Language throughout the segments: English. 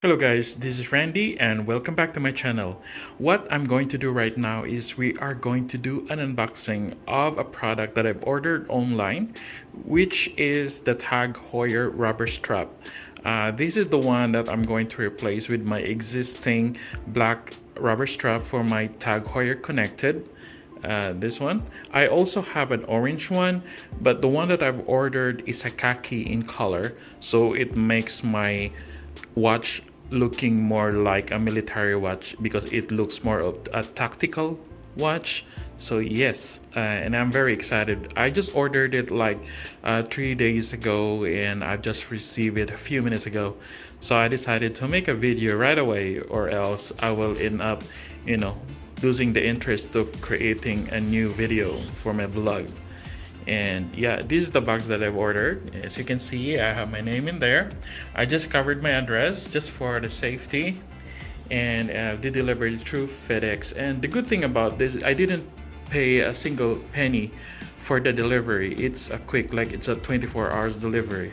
Hello guys, this is Randy and welcome back to my channel. What I'm going to do right now is we are going to do an unboxing of a product that I've ordered online, which is the Tag Heuer rubber strap. This is the one that I'm going to replace with my existing black rubber strap for my Tag Heuer Connected. This one. I also have an orange one, but the one that I've ordered is a khaki in color, so it makes my watch looking more like a military watch because it looks more of a tactical watch. So yes, and I'm very excited. I just ordered it like 3 days ago and I've just received it a few minutes ago, so I decided to make a video right away, or else I will end up you know losing the interest of creating a new video for my vlog. And yeah, this is the box that I've ordered. As you can see, I have my name in there. I just covered my address just for the safety, and they delivered through FedEx. And the good thing about this, I didn't pay a single penny for the delivery. It's a quick, like it's a 24 hours delivery,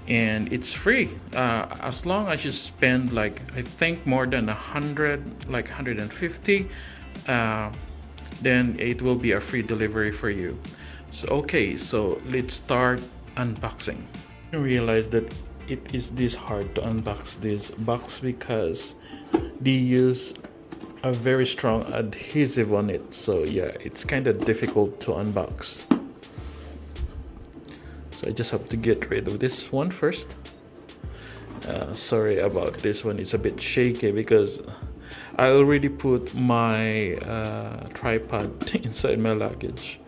and it's free as long as you spend, like, I think more than 100, like 150, then it will be a free delivery for you. So okay, so let's start unboxing. I realized that it is this hard to unbox this box because they use a very strong adhesive on it, so yeah, it's kind of difficult to unbox. So I just have to get rid of this one first. Sorry about this one, it's a bit shaky because I already put my tripod inside my luggage.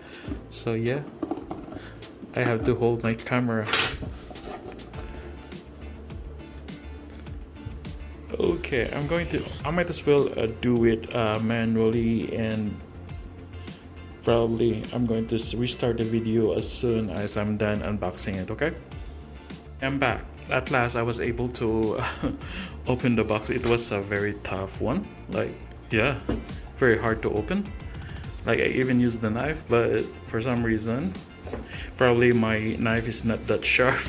So yeah, I have to hold my camera. Okay, I might as well do it manually, and probably I'm going to restart the video as soon as I'm done unboxing it. Okay, I'm back. At last I was able to open the box. It was a very tough one, like, yeah, very hard to open. Like, I even used the knife, but for some reason, probably my knife is not that sharp.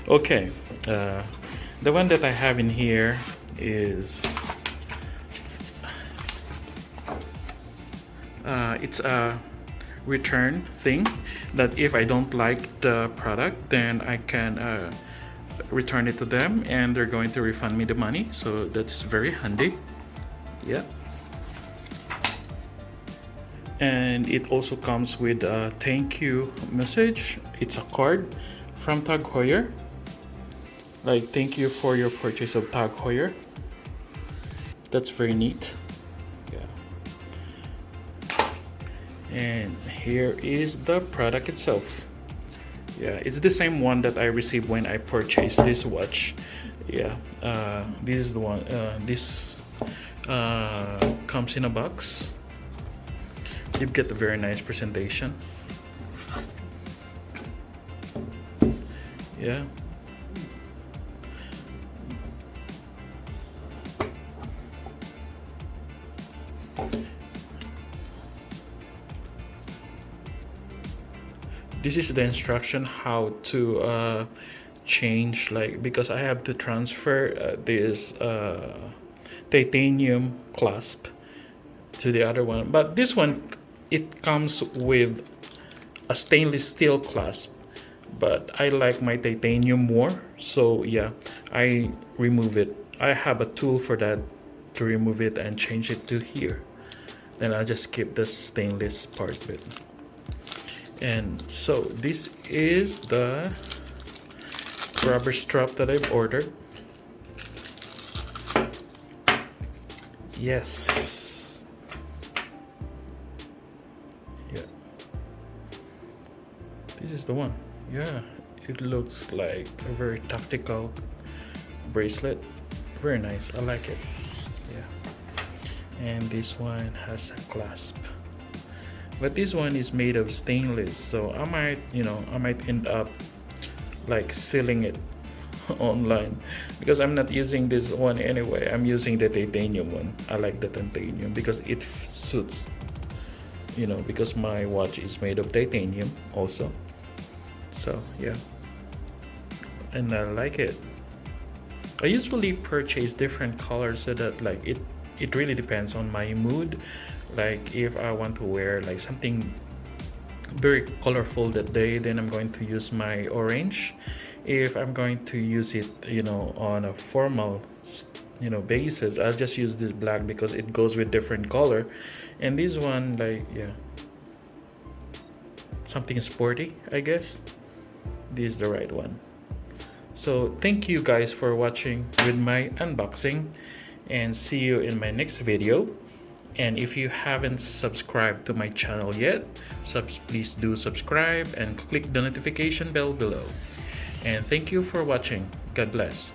Okay, the one that I have in here is it's a return thing, that if I don't like the product, then I can return it to them and they're going to refund me the money. So that's very handy. Yeah. And it also comes with a thank you message. It's a card from Tag Heuer, like, thank you for your purchase of Tag Heuer. That's very neat. Yeah. And here is the product itself. Yeah, it's the same one that I received when I purchased this watch. Yeah, this is the one. This comes in a box. You get a very nice presentation. Yeah. This is the instruction how to change, like, because I have to transfer this titanium clasp to the other one, but this one, it comes with a stainless steel clasp, but I like my titanium more, so yeah, I remove it. I have a tool for that, to remove it and change it to here. Then I'll just keep the stainless part of it. And so this is the rubber strap that I've ordered. Yes. Yeah. This is the one. Yeah. It looks like a very tactical bracelet. Very nice. I like it. Yeah. And this one has a clasp. But this one is made of stainless, so I might end up like selling it online, because I'm not using this one anyway. I'm using the titanium one. I like the titanium because it suits, because my watch is made of titanium also. So yeah, and I like it. I usually purchase different colors so that like it really depends on my mood. Like if I want to wear like something very colorful that day, then I'm going to use my orange. If I'm going to use it, on a formal, basis, I'll just use this black because it goes with different color. And this one, like, yeah, something sporty, I guess. This is the right one. So thank you guys for watching with my unboxing, and see you in my next video. And if you haven't subscribed to my channel yet, please do subscribe and click the notification bell below. And thank you for watching. God bless.